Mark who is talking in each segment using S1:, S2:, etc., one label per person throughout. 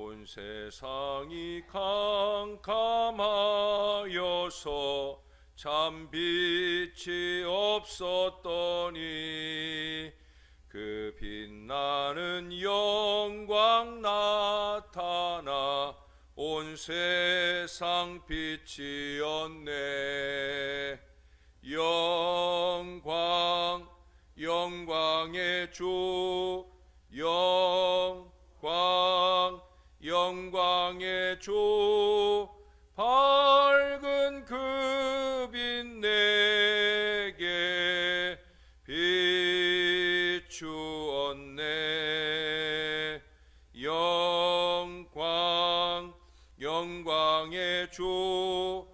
S1: 온 세상이 캄캄하여서 참 빛이 없었더니 그 빛나는 영광 나타나 온 세상 빛이었네. 영광의 주, 영광의 주, 밝은 그 빛 내게 비추었네. 영광의 주,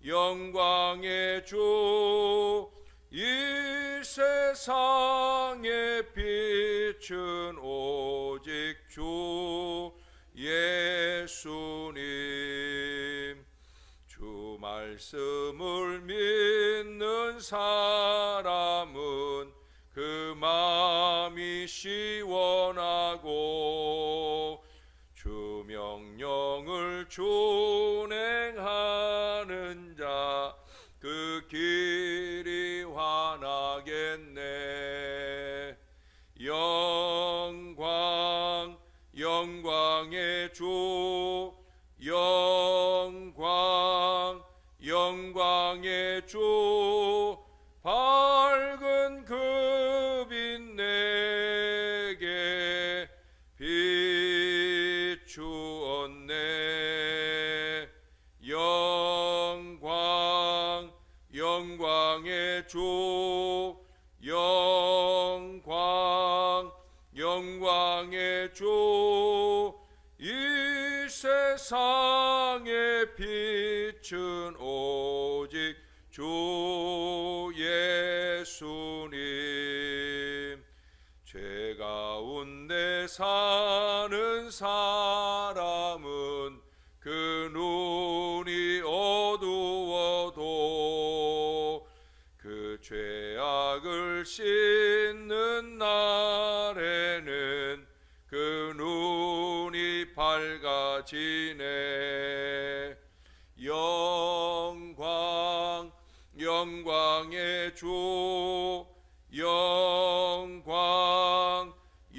S1: 영광의 주, 이 세상의 빛은 오직 주 예수님. 주 말씀을 믿는 사람은 그 마음이 시원하고 주 명령을 준행하는 자 그 길이 환하겠네. 영광의 주, 영광의 주, 밝은 그 빛 내게 비추었네. 영광의 주, 영광의 주, 이 세상의 빛은 오직 주 예수님. 죄 가운데 사는 사람은 그 눈이 어두워도 그 죄악을 씻는 날에는 그 눈이 밝아지네. 영광의 주,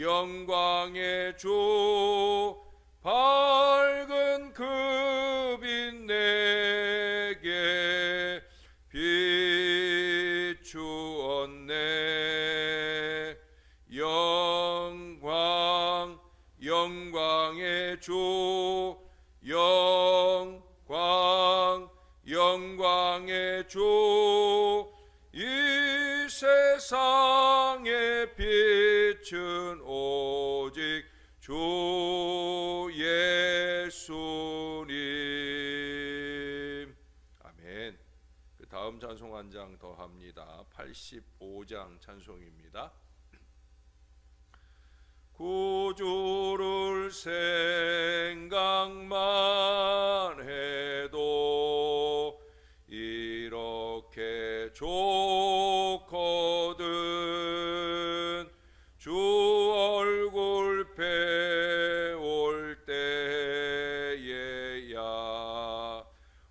S1: 영광의 주, 밝은 그 빛 내게 비추었네. 영광의 주, 영광의 주, 이 세상의 빛은 오직 주 예수님. 아멘. 그 다음 찬송 한 장 더 합니다. 85장 찬송입니다. 구주를 생각만 해도 이렇게 좋거든. 주 얼굴 배울 때에야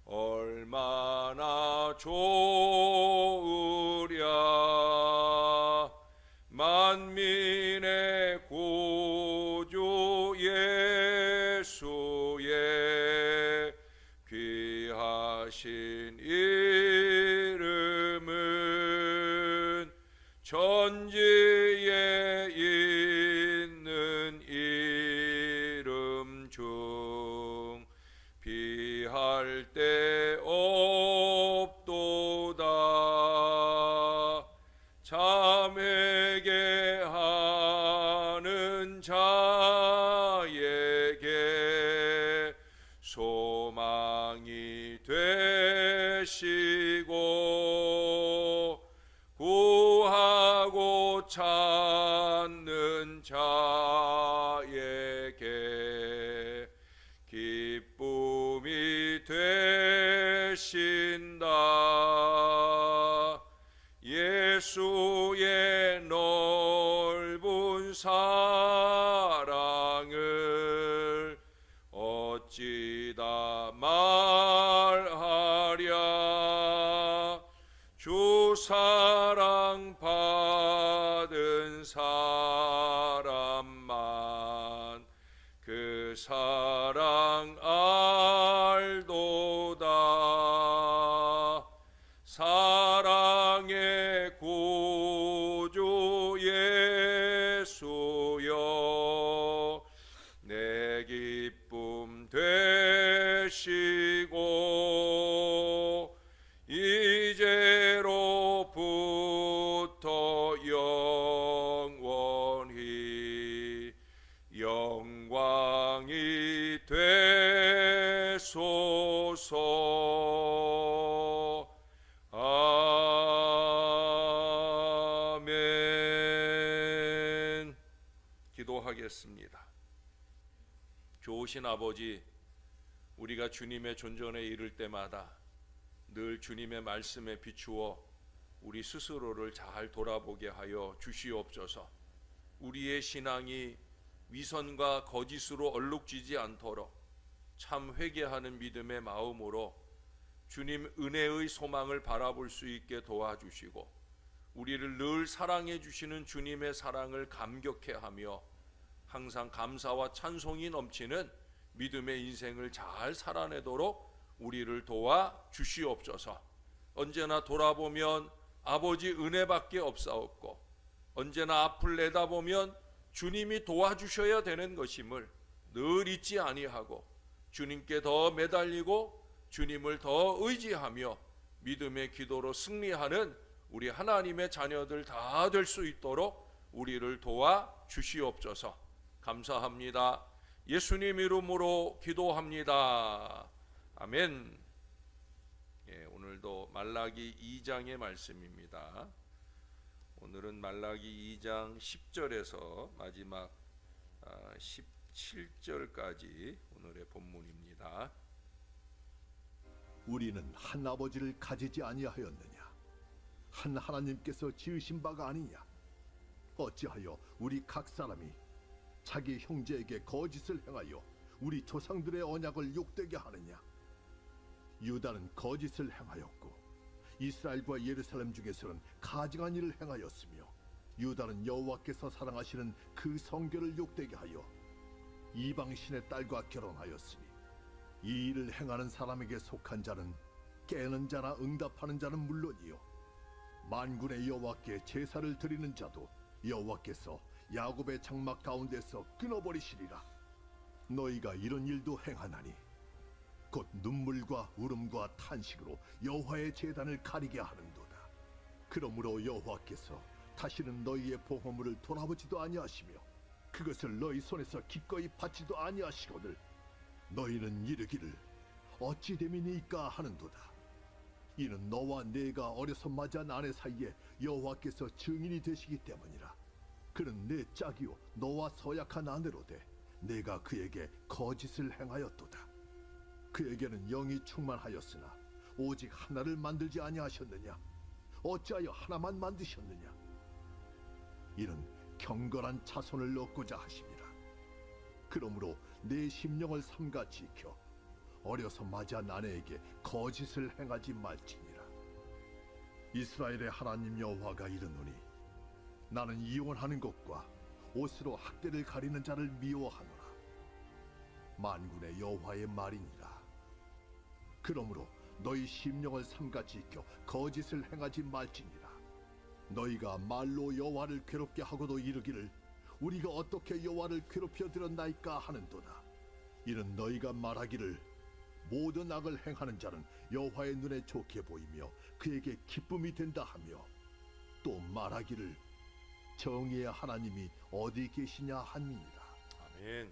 S1: 얼마나 좋으랴. 만민의 구주 예수의 귀하신 이름은 천지에 있는 이름 중 비할 데 없도다. 참회게 하는 자에게 소망이 되시고 구하고 찾는 자에게 기쁨이 되신다. 예수의 넓은 사랑 사람만 그 사랑 알도다. 사랑의 구주 예수여 내 기쁨 되시고 이제로부터 영원히 영광이 되소서. 아멘. 기도하겠습니다. 좋으신 아버지, 우리가 주님의 존전에 이를 때마다 늘 주님의 말씀에 비추어 우리 스스로를 잘 돌아보게 하여 주시옵소서. 우리의 신앙이 위선과 거짓으로 얼룩지지 않도록 참 회개하는 믿음의 마음으로 주님 은혜의 소망을 바라볼 수 있게 도와주시고, 우리를 늘 사랑해 주시는 주님의 사랑을 감격해 하며 항상 감사와 찬송이 넘치는 믿음의 인생을 잘 살아내도록 우리를 도와 주시옵소서. 언제나 돌아보면 아버지 은혜밖에 없사옵고, 언제나 앞을 내다보면 주님이 도와주셔야 되는 것임을 늘 잊지 아니하고 주님께 더 매달리고 주님을 더 의지하며 믿음의 기도로 승리하는 우리 하나님의 자녀들 다 될 수 있도록 우리를 도와 주시옵소서. 감사합니다. 예수님 이름으로 기도합니다. 아멘. 오늘도 말라기 2장의 말씀입니다. 오늘은 말라기 2장 10절에서 마지막 17절까지 오늘의 본문입니다.
S2: 우리는 한 아버지를 가지지 아니하였느냐? 한 하나님께서 지으신 바가 아니냐? 어찌하여 우리 각 사람이 자기 형제에게 거짓을 행하여 우리 조상들의 언약을 욕되게 하느냐? 유다는 거짓을 행하였고 이스라엘과 예루살렘 중에서는 가증한 일을 행하였으며, 유다는 여호와께서 사랑하시는 그 성결을 욕되게 하여 이방신의 딸과 결혼하였으니, 이 일을 행하는 사람에게 속한 자는 깨는 자나 응답하는 자는 물론이요 만군의 여호와께 제사를 드리는 자도 여호와께서 야곱의 장막 가운데서 끊어버리시리라. 너희가 이런 일도 행하나니 곧 눈물과 울음과 탄식으로 여호와의 제단을 가리게 하는도다. 그러므로 여호와께서 다시는 너희의 보호물을 돌아보지도 아니하시며 그것을 너희 손에서 기꺼이 받지도 아니하시거늘 너희는 이르기를 어찌 됨이니까 하는도다. 이는 너와 내가 어려서 맞이한 아내 사이에 여호와께서 증인이 되시기 때문이라. 그는 내 짝이요 너와 서약한 아내로되 내가 그에게 거짓을 행하였도다. 그에게는 영이 충만하였으나 오직 하나를 만들지 아니하셨느냐? 어찌하여 하나만 만드셨느냐? 이는 경건한 자손을 얻고자 하심이라. 그러므로 내 심령을 삼가 지켜 어려서 맞이한 아내에게 거짓을 행하지 말지니라. 이스라엘의 하나님 여호와가 이르노니 나는 이혼하는 것과 옷으로 학대를 가리는 자를 미워하노라. 만군의 여호와의 말이니라. 그러므로 너희 심령을 삼가 지켜 거짓을 행하지 말지니라. 너희가 말로 여호와를 괴롭게 하고도 이르기를 우리가 어떻게 여호와를 괴롭혀 드렸나이까 하는도다. 이는 너희가 말하기를 모든 악을 행하는 자는 여호와의 눈에 좋게 보이며 그에게 기쁨이 된다 하며, 또 말하기를 정의의 하나님이 어디 계시냐 함이니라.
S1: 아멘.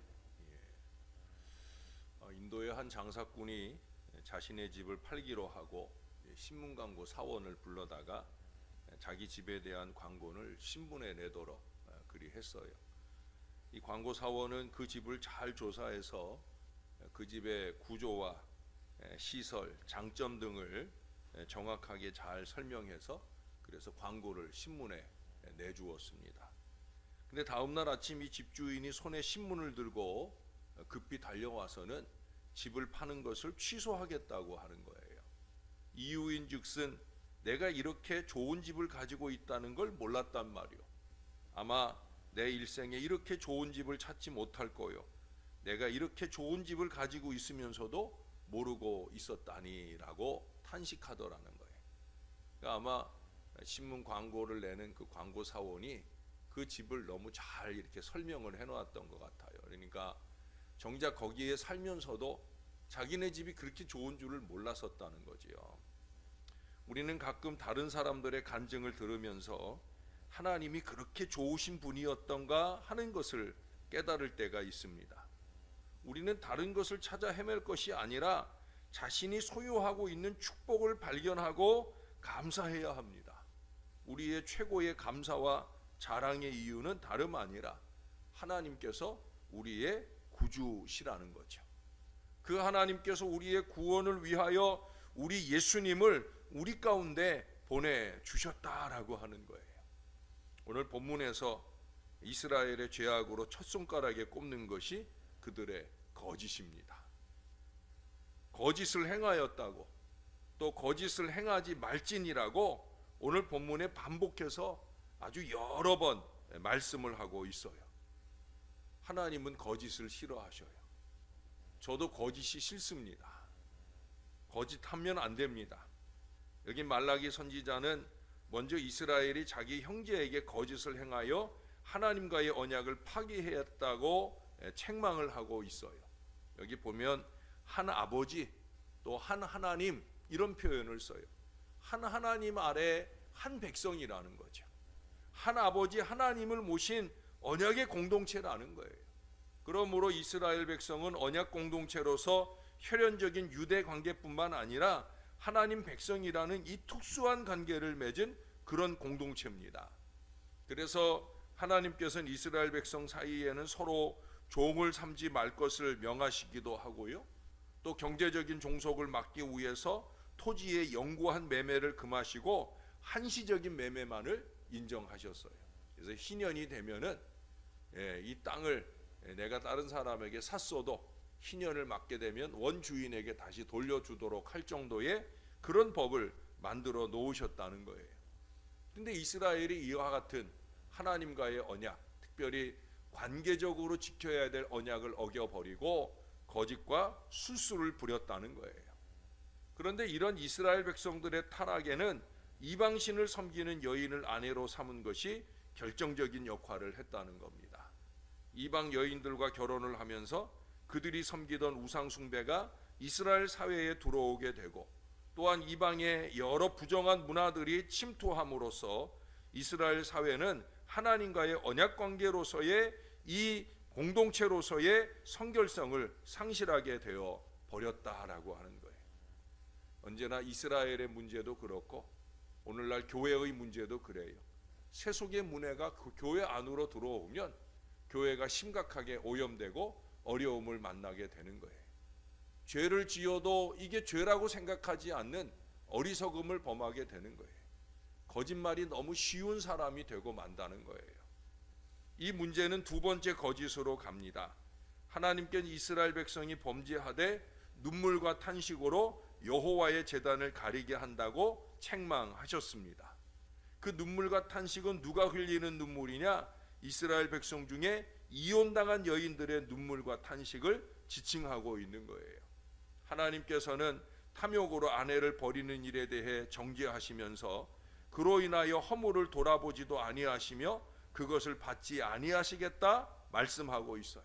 S1: 인도의 한 장사꾼이 자신의 집을 팔기로 하고 신문 광고 사원을 불러다가 자기 집에 대한 광고를 신문에 내도록 그리 했어요. 이 광고 사원은 그 집을 잘 조사해서 그 집의 구조와 시설, 장점 등을 정확하게 잘 설명해서 그래서 광고를 신문에 내주었습니다. 근데 다음날 아침 이 집주인이 손에 신문을 들고 급히 달려와서는 집을 파는 것을 취소하겠다고 하는 거예요. 이유인즉슨 내가 이렇게 좋은 집을 가지고 있다는 걸 몰랐단 말이오. 아마 내 일생에 이렇게 좋은 집을 찾지 못할 거요. 내가 이렇게 좋은 집을 가지고 있으면서도 모르고 있었다니라고 탄식하더라는 거예요. 그러니까 아마 신문 광고를 내는 그 광고 사원이 그 집을 너무 잘 이렇게 설명을 해놓았던 것 같아요. 그러니까 정작 거기에 살면서도 자기네 집이 그렇게 좋은 줄을 몰랐었다는 거지요. 우리는 가끔 다른 사람들의 간증을 들으면서 하나님이 그렇게 좋으신 분이었던가 하는 것을 깨달을 때가 있습니다. 우리는 다른 것을 찾아 헤맬 것이 아니라 자신이 소유하고 있는 축복을 발견하고 감사해야 합니다. 우리의 최고의 감사와 자랑의 이유는 다름 아니라 하나님께서 우리의 구주시라는 거죠. 그 하나님께서 우리의 구원을 위하여 우리 예수님을 우리 가운데 보내주셨다라고 하는 거예요. 오늘 본문에서 이스라엘의 죄악으로 첫 손가락에 꼽는 것이 그들의 거짓입니다. 거짓을 행하였다고, 또 거짓을 행하지 말지니라고 오늘 본문에 반복해서 아주 여러 번 말씀을 하고 있어요. 하나님은 거짓을 싫어하셔요. 저도 거짓이 싫습니다. 거짓하면 안 됩니다. 여기 말라기 선지자는 먼저 이스라엘이 자기 형제에게 거짓을 행하여 하나님과의 언약을 파기했다고 책망을 하고 있어요. 여기 보면 한 아버지 또 한 하나님 이런 표현을 써요. 한 하나님 아래 한 백성이라는 거죠. 한 아버지 하나님을 모신 언약의 공동체라는 거예요. 그러므로 이스라엘 백성은 언약 공동체로서 혈연적인 유대 관계뿐만 아니라 하나님 백성이라는 이 특수한 관계를 맺은 그런 공동체입니다. 그래서 하나님께서는 이스라엘 백성 사이에는 서로 종을 삼지 말 것을 명하시기도 하고요. 또 경제적인 종속을 막기 위해서 토지의 영구한 매매를 금하시고 한시적인 매매만을 인정하셨어요. 그래서 희년이 되면은 이 땅을 내가 다른 사람에게 샀어도 희년을 맞게 되면 원주인에게 다시 돌려주도록 할 정도의 그런 법을 만들어 놓으셨다는 거예요. 근데 이스라엘이 이와 같은 하나님과의 언약, 특별히 관계적으로 지켜야 될 언약을 어겨버리고 거짓과 술수를 부렸다는 거예요. 그런데 이런 이스라엘 백성들의 타락에는 이방신을 섬기는 여인을 아내로 삼은 것이 결정적인 역할을 했다는 겁니다. 이방 여인들과 결혼을 하면서 그들이 섬기던 우상 숭배가 이스라엘 사회에 들어오게 되고, 또한 이방의 여러 부정한 문화들이 침투함으로써 이스라엘 사회는 하나님과의 언약 관계로서의 이 공동체로서의 성결성을 상실하게 되어 버렸다라고 하는 거예요. 언제나 이스라엘의 문제도 그렇고 오늘날 교회의 문제도 그래요. 세속의 문화가 그 교회 안으로 들어오면 교회가 심각하게 오염되고 어려움을 만나게 되는 거예요. 죄를 지어도 이게 죄라고 생각하지 않는 어리석음을 범하게 되는 거예요. 거짓말이 너무 쉬운 사람이 되고 만다는 거예요. 이 문제는 두 번째 거짓으로 갑니다. 하나님께는 이스라엘 백성이 범죄하되 눈물과 탄식으로 여호와의 제단을 가리게 한다고 책망하셨습니다. 그 눈물과 탄식은 누가 흘리는 눈물이냐? 이스라엘 백성 중에 이혼당한 여인들의 눈물과 탄식을 지칭하고 있는 거예요. 하나님께서는 탐욕으로 아내를 버리는 일에 대해 정죄하시면서 그로 인하여 허물을 돌아보지도 아니하시며 그것을 받지 아니하시겠다 말씀하고 있어요.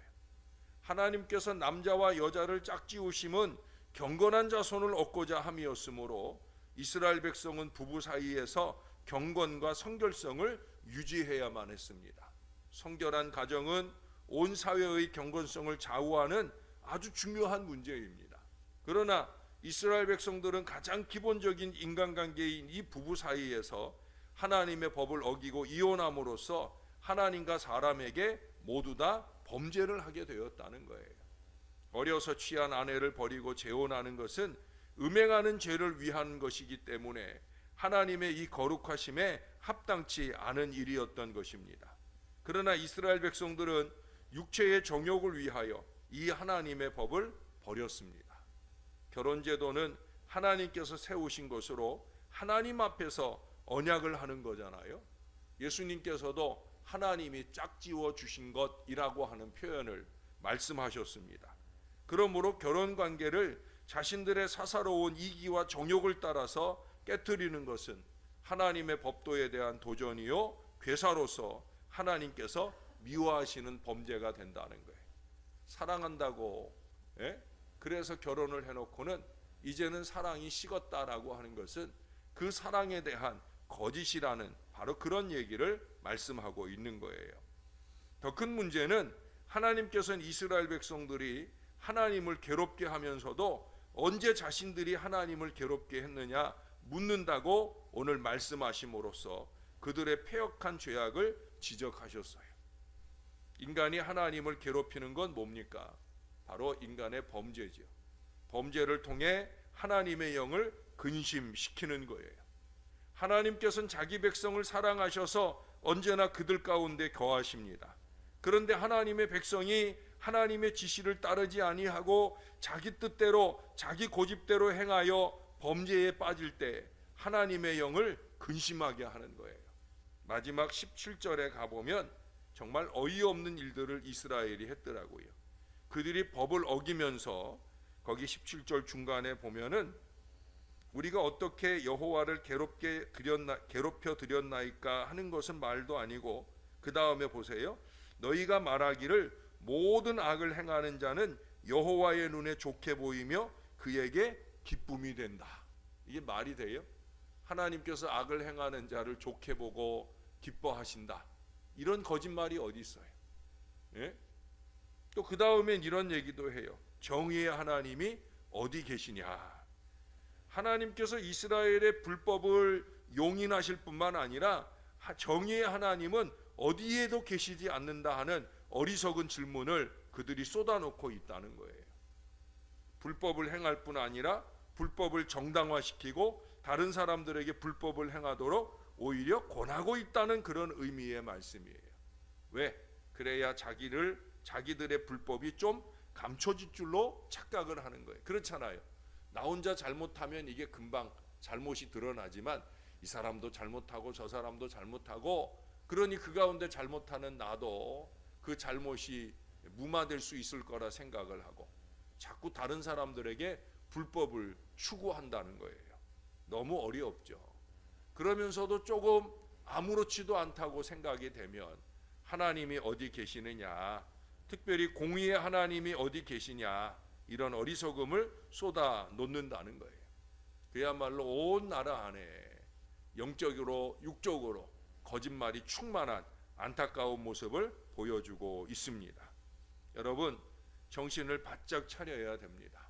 S1: 하나님께서 남자와 여자를 짝지우심은 경건한 자손을 얻고자 함이었으므로 이스라엘 백성은 부부 사이에서 경건과 성결성을 유지해야만 했습니다. 성결한 가정은 온 사회의 경건성을 좌우하는 아주 중요한 문제입니다. 그러나 이스라엘 백성들은 가장 기본적인 인간관계인 이 부부 사이에서 하나님의 법을 어기고 이혼함으로써 하나님과 사람에게 모두 다 범죄를 하게 되었다는 거예요. 어려서 취한 아내를 버리고 재혼하는 것은 음행하는 죄를 위한 것이기 때문에 하나님의 이 거룩하심에 합당치 않은 일이었던 것입니다. 그러나 이스라엘 백성들은 육체의 정욕을 위하여 이 하나님의 법을 버렸습니다. 결혼제도는 하나님께서 세우신 것으로 하나님 앞에서 언약을 하는 거잖아요. 예수님께서도 하나님이 짝지어 주신 것이라고 하는 표현을 말씀하셨습니다. 그러므로 결혼 관계를 자신들의 사사로운 이기와 정욕을 따라서 깨뜨리는 것은 하나님의 법도에 대한 도전이요 괴사로서 하나님께서 미워하시는 범죄가 된다는 거예요. 사랑한다고 그래서 결혼을 해놓고는 이제는 사랑이 식었다라고 하는 것은 그 사랑에 대한 거짓이라는 바로 그런 얘기를 말씀하고 있는 거예요. 더 큰 문제는 하나님께서는 이스라엘 백성들이 하나님을 괴롭게 하면서도 언제 자신들이 하나님을 괴롭게 했느냐 묻는다고 오늘 말씀하심으로써 그들의 패역한 죄악을 지적하셨어요. 인간이 하나님을 괴롭히는 건 뭡니까? 바로 인간의 범죄죠. 범죄를 통해 하나님의 영을 근심시키는 거예요. 하나님께서는 자기 백성을 사랑하셔서 언제나 그들 가운데 거하십니다. 그런데 하나님의 백성이 하나님의 지시를 따르지 아니하고 자기 뜻대로 자기 고집대로 행하여 범죄에 빠질 때 하나님의 영을 근심하게 하는 거예요. 마지막 17절에 가보면 정말 어이없는 일들을 이스라엘이 했더라고요. 그들이 법을 어기면서 거기 17절 중간에 보면은 우리가 어떻게 여호와를 괴롭혀 드렸나이까 하는 것은 말도 아니고 그 다음에 보세요. 너희가 말하기를 모든 악을 행하는 자는 여호와의 눈에 좋게 보이며 그에게 기쁨이 된다. 이게 말이 돼요? 하나님께서 악을 행하는 자를 좋게 보고 기뻐하신다. 이런 거짓말이 어디 있어요? 예? 또 그 다음엔 이런 얘기도 해요. 정의의 하나님이 어디 계시냐. 하나님께서 이스라엘의 불법을 용인하실 뿐만 아니라 정의의 하나님은 어디에도 계시지 않는다 하는 어리석은 질문을 그들이 쏟아놓고 있다는 거예요. 불법을 행할 뿐 아니라 불법을 정당화시키고 다른 사람들에게 불법을 행하도록 오히려 권하고 있다는 그런 의미의 말씀이에요. 왜? 그래야 자기들의 불법이 좀 감춰질 줄로 착각을 하는 거예요. 그렇잖아요. 나 혼자 잘못하면 이게 금방 잘못이 드러나지만 이 사람도 잘못하고 저 사람도 잘못하고 그러니 그 가운데 잘못하는 나도 그 잘못이 무마될 수 있을 거라 생각을 하고 자꾸 다른 사람들에게 불법을 추구한다는 거예요. 너무 어리없죠. 그러면서도 조금 아무렇지도 않다고 생각이 되면 하나님이 어디 계시느냐, 특별히 공의의 하나님이 어디 계시냐 이런 어리석음을 쏟아 놓는다는 거예요. 그야말로 온 나라 안에 영적으로 육적으로 거짓말이 충만한 안타까운 모습을 보여주고 있습니다. 여러분 정신을 바짝 차려야 됩니다.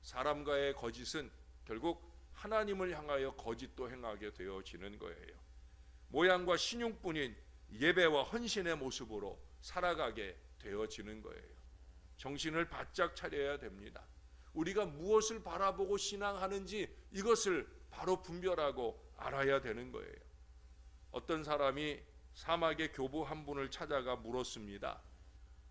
S1: 사람과의 거짓은 결국 하나님을 향하여 거짓도 행하게 되어지는 거예요. 모양과 신용뿐인 예배와 헌신의 모습으로 살아가게 되어지는 거예요. 정신을 바짝 차려야 됩니다. 우리가 무엇을 바라보고 신앙하는지 이것을 바로 분별하고 알아야 되는 거예요. 어떤 사람이 사막의 교부 한 분을 찾아가 물었습니다.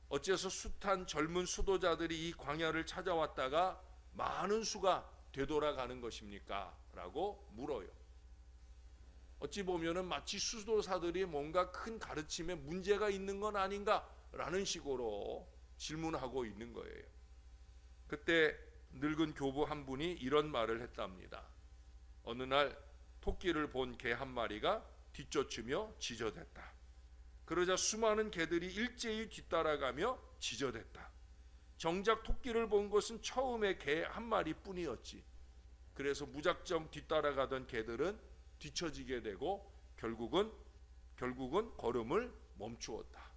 S1: 어째서 숱한 젊은 수도자들이 이 광야를 찾아왔다가 많은 수가 되돌아가는 것입니까? 라고 물어요. 어찌 보면은 마치 수도사들이 뭔가 큰 가르침에 문제가 있는 건 아닌가? 라는 식으로 질문하고 있는 거예요. 그때 늙은 교부 한 분이 이런 말을 했답니다. 어느 날 토끼를 본 개 한 마리가 뒤쫓으며 지저댔다. 그러자 수많은 개들이 일제히 뒤따라가며 지저댔다. 정작 토끼를 본 것은 처음에 개 한 마리뿐이었지. 그래서 무작정 뒤따라가던 개들은 뒤처지게 되고 결국은 걸음을 멈추었다.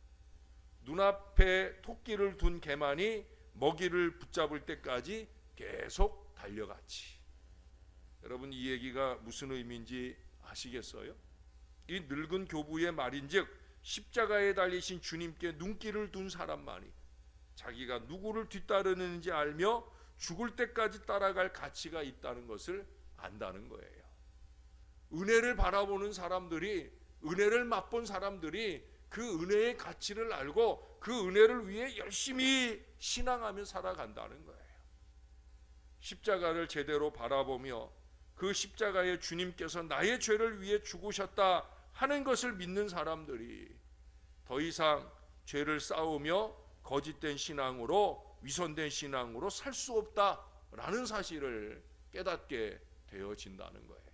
S1: 눈앞에 토끼를 둔 개만이 먹이를 붙잡을 때까지 계속 달려갔지. 여러분 이 얘기가 무슨 의미인지 아시겠어요? 이 늙은 교부의 말인즉 십자가에 달리신 주님께 눈길을 둔 사람만이 자기가 누구를 뒤따르는지 알며 죽을 때까지 따라갈 가치가 있다는 것을 안다는 거예요. 은혜를 바라보는 사람들이, 은혜를 맛본 사람들이 그 은혜의 가치를 알고 그 은혜를 위해 열심히 신앙하며 살아간다는 거예요. 십자가를 제대로 바라보며 그 십자가에 주님께서 나의 죄를 위해 죽으셨다 하는 것을 믿는 사람들이
S3: 더 이상 죄를 쌓으며 거짓된 신앙으로, 위선된 신앙으로 살 수 없다라는 사실을 깨닫게 되어진다는 거예요.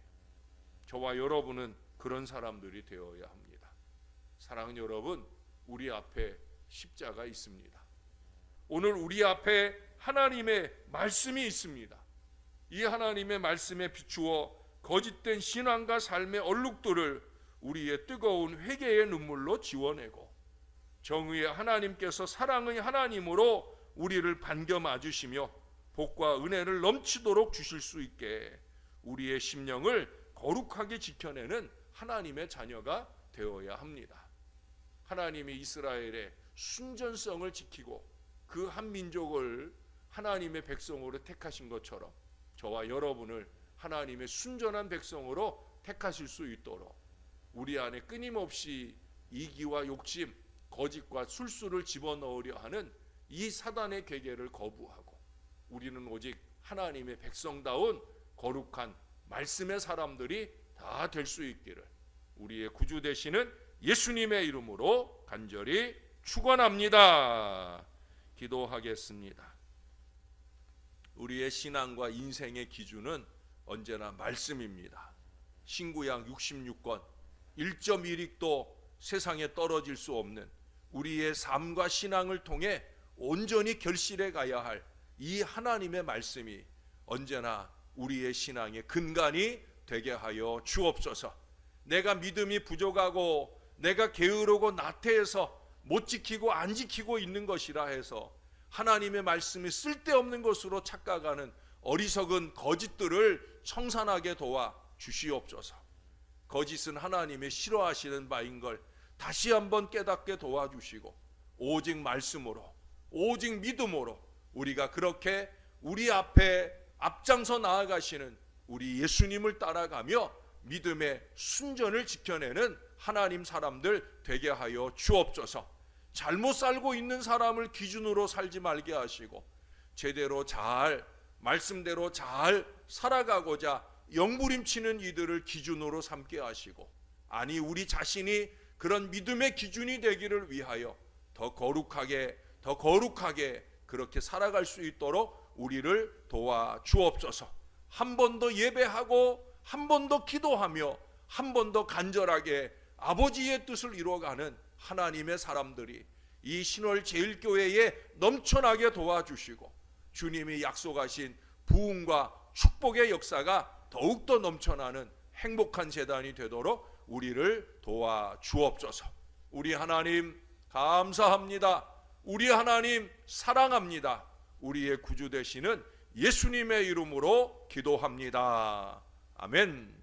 S3: 저와 여러분은 그런 사람들이 되어야 합니다. 사랑하는 여러분, 우리 앞에 십자가 있습니다. 오늘 우리 앞에 하나님의 말씀이 있습니다. 이 하나님의 말씀에 비추어 거짓된 신앙과 삶의 얼룩들을 우리의 뜨거운 회개의 눈물로 지워내고, 정의의 하나님께서 사랑의 하나님으로 우리를 반겨 맞으시며 복과 은혜를 넘치도록 주실 수 있게 우리의 심령을 거룩하게 지켜내는 하나님의 자녀가 되어야 합니다. 하나님이 이스라엘의 순전성을 지키고 그 한 민족을 하나님의 백성으로 택하신 것처럼 저와 여러분을 하나님의 순전한 백성으로 택하실 수 있도록 우리 안에 끊임없이 이기와 욕심, 거짓과 술수를 집어넣으려 하는 이 사단의 계계를 거부하고 우리는 오직 하나님의 백성다운 거룩한 말씀의 사람들이 다 될 수 있기를 우리의 구주 되시는 예수님의 이름으로 간절히 축원합니다. 기도하겠습니다.
S1: 우리의 신앙과 인생의 기준은 언제나 말씀입니다. 신구약 66권 1.1획도 세상에 떨어질 수 없는 우리의 삶과 신앙을 통해 온전히 결실해 가야 할 이 하나님의 말씀이 언제나 우리의 신앙의 근간이 되게 하여 주옵소서. 내가 믿음이 부족하고 내가 게으르고 나태해서 못 지키고 안 지키고 있는 것이라 해서 하나님의 말씀이 쓸데없는 것으로 착각하는 어리석은 거짓들을 청산하게 도와 주시옵소서. 거짓은 하나님의 싫어하시는 바인 걸 다시 한번 깨닫게 도와주시고 오직 말씀으로, 오직 믿음으로 우리가 그렇게 우리 앞에 앞장서 나아가시는 우리 예수님을 따라가며 믿음의 순전을 지켜내는 하나님 사람들 되게 하여 주옵소서. 잘못 살고 있는 사람을 기준으로 살지 말게 하시고 제대로 잘, 말씀대로 잘 살아가고자 영부림치는 이들을 기준으로 삼게 하시고, 아니 우리 자신이 그런 믿음의 기준이 되기를 위하여 더 거룩하게 그렇게 살아갈 수 있도록 우리를 도와 주옵소서. 한 번 더 예배하고 한 번 더 기도하며 한 번 더 간절하게 아버지의 뜻을 이루어가는 하나님의 사람들이 이 신월 제일교회에 넘쳐나게 도와주시고 주님이 약속하신 부흥과 축복의 역사가 더욱더 넘쳐나는 행복한 재단이 되도록 우리를 도와 주옵소서. 우리 하나님 감사합니다. 우리 하나님 사랑합니다. 우리의 구주 되시는 예수님의 이름으로 기도합니다. 아멘.